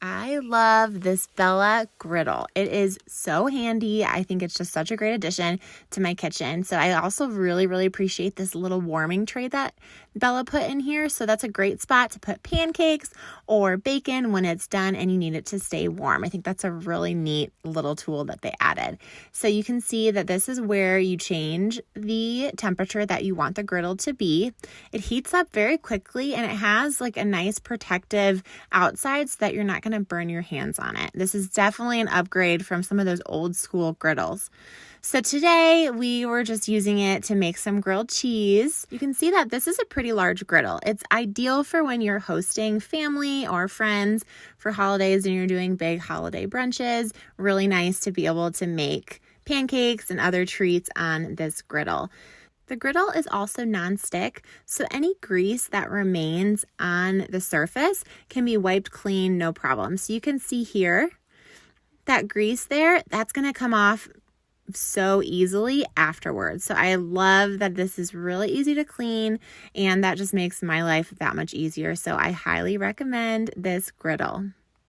I love this BELLA Griddle. It is so handy. I think it's just such a great addition to my kitchen. So I also really appreciate this little warming tray that BELLA put in here. So that's a great spot to put pancakes or bacon when it's done and you need it to stay warm. I think that's a really neat little tool that they added. So you can see that this is where you change the temperature that you want the griddle to be. It heats up very quickly and it has like a nice protective outside so that you're not going to burn your hands on it. This is definitely an upgrade from some of those old school griddles. So today we were just using it to make some grilled cheese. You can see that this is a pretty large griddle. It's ideal for when you're hosting family or friends for holidays and you're doing big holiday brunches. Really nice to be able to make pancakes and other treats on this griddle. The griddle is also nonstick, so any grease that remains on the surface can be wiped clean, no problem. So you can see here, that grease there, that's going to come off so easily afterwards. So I love that this is really easy to clean, and that just makes my life that much easier. So I highly recommend this griddle.